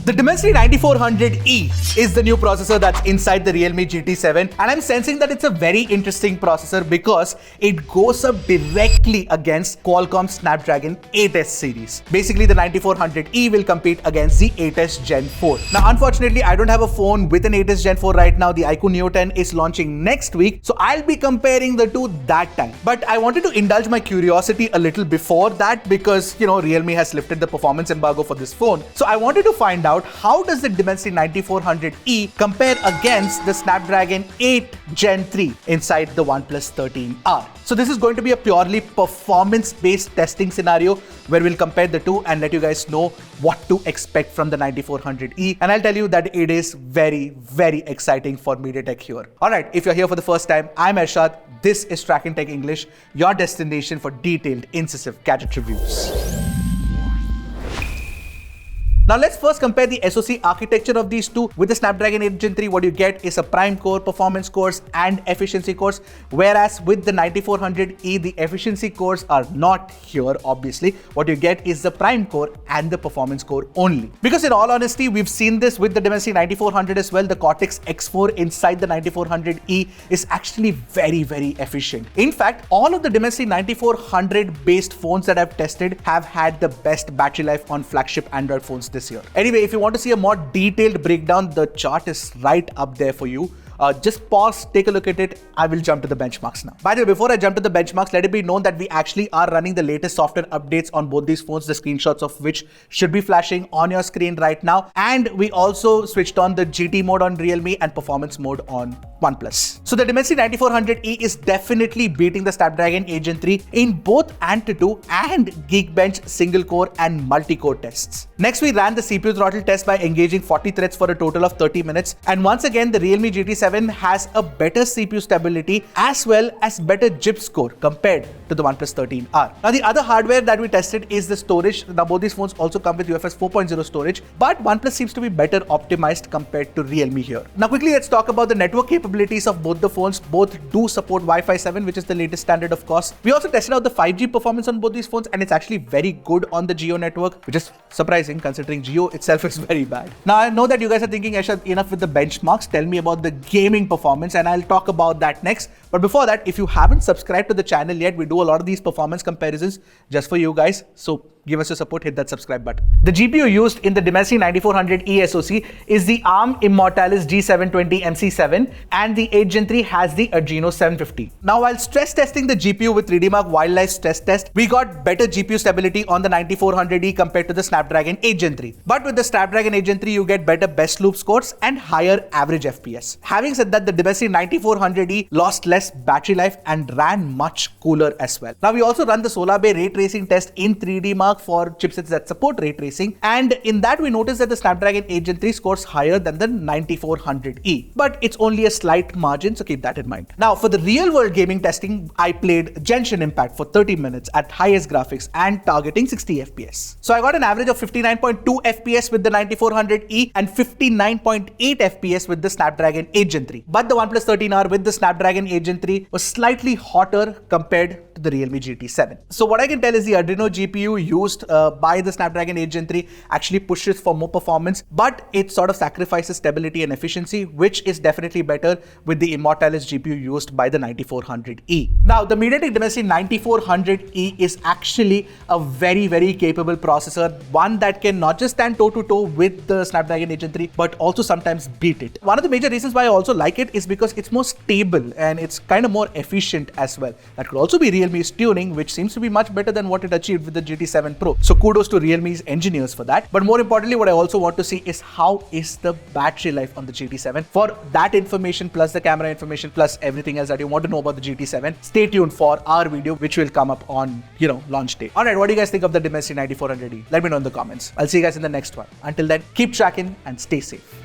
The Dimensity 9400e is the new processor that's inside the Realme GT7, and I'm sensing that it's a very interesting processor because it goes up directly against Qualcomm's Snapdragon 8S series. Basically, the 9400e will compete against the 8S Gen 4. Now, unfortunately, I don't have a phone with an 8S Gen 4 right now. The iQOO Neo 10 is launching next week, so I'll be comparing the two that time. But I wanted to indulge my curiosity a little before that because, Realme has lifted the performance embargo for this phone. So I wanted to find out how does the Dimensity 9400e compare against the Snapdragon 8 Gen 3 inside the OnePlus 13R. So this is going to be a purely performance-based testing scenario where we'll compare the two and let you guys know what to expect from the 9400e. And I'll tell you that it is very, very exciting for MediaTek here. Alright, if you're here for the first time, I'm Arshad. This is Trakin Tech English, your destination for detailed, incisive gadget reviews. Now let's first compare the SoC architecture of these two. With the Snapdragon 8 Gen 3, what you get is a prime core, performance cores and efficiency cores. Whereas with the 9400e, the efficiency cores are not here, obviously. What you get is the prime core and the performance core only. Because in all honesty, we've seen this with the Dimensity 9400 as well. The Cortex X4 inside the 9400e is actually very, very efficient. In fact, all of the Dimensity 9400 based phones that I've tested have had the best battery life on flagship Android phones this year. Anyway, if you want to see a more detailed breakdown, the chart is right up there for you. Just pause, take a look at it. I will jump to the benchmarks now. By the way, before I jump to the benchmarks, let it be known that we actually are running the latest software updates on both these phones, the screenshots of which should be flashing on your screen right now. And we also switched on the GT mode on Realme and performance mode on OnePlus. So the Dimensity 9400e is definitely beating the Snapdragon 8 Gen 3 in both Antutu and Geekbench single core and multi-core tests. Next, we ran the CPU throttle test by engaging 40 threads for a total of 30 minutes. And once again, the Realme GT7 has a better CPU stability as well as better JIP score compared to the OnePlus 13R. Now, the other hardware that we tested is the storage. Now, both these phones also come with UFS 4.0 storage, but OnePlus seems to be better optimized compared to Realme here. Now, quickly, let's talk about the network capabilities of both the phones. Both do support Wi-Fi 7, which is the latest standard, of course. We also tested out the 5G performance on both these phones, and it's actually very good on the Jio network, which is surprising considering Jio itself is very bad. Now, I know that you guys are thinking, Ashad, enough with the benchmarks. Tell me about the gaming performance, and I'll talk about that next. But before that, if you haven't subscribed to the channel yet, we do a lot of these performance comparisons just for you guys. So give us your support, hit that subscribe button. The GPU used in the Dimensity 9400e SoC is the ARM Immortalis G720 MC7, and the 8 Gen 3 has the Adreno 750. Now, while stress testing the GPU with 3D Mark Wildlife stress test, we got better GPU stability on the 9400e compared to the Snapdragon 8 Gen 3. But with the Snapdragon 8 Gen 3, you get better best loop scores and higher average FPS. Having said that, the Dimensity 9400e lost less battery life and ran much cooler as well. Now, we also run the Solar Bay ray tracing test in 3D Mark for chipsets that support ray tracing, and in that we noticed that the Snapdragon 8 Gen 3 scores higher than the 9400e, but it's only a slight margin, so keep that in mind. Now, for the real world gaming testing, I played Genshin Impact for 30 minutes at highest graphics and targeting 60 FPS. So I got an average of 59.2 FPS with the 9400e and 59.8 FPS with the Snapdragon 8 Gen 3. But the OnePlus 13R with the Snapdragon 8 Gen 3 was slightly hotter compared to the Realme GT7. So what I can tell is the Adreno GPU used by the Snapdragon 8 Gen 3 actually pushes for more performance, but it sort of sacrifices stability and efficiency, which is definitely better with the Immortalis GPU used by the 9400e. Now, the MediaTek Dimensity 9400e is actually a very, very capable processor, one that can not just stand toe-to-toe with the Snapdragon 8 Gen 3, but also sometimes beat it. One of the major reasons why I also like it is because it's more stable and it's kind of more efficient as well. That could also be Realme's tuning, which seems to be much better than what it achieved with the GT7 Pro. So kudos to Realme's engineers for that. But more importantly, what I also want to see is how is the battery life on the GT7. For that information, plus the camera information, plus everything else that you want to know about the GT7, stay tuned for our video, which will come up on, launch day. Alright, what do you guys think of the Dimensity 9400e? Let me know in the comments. I'll see you guys in the next one. Until then, keep tracking and stay safe.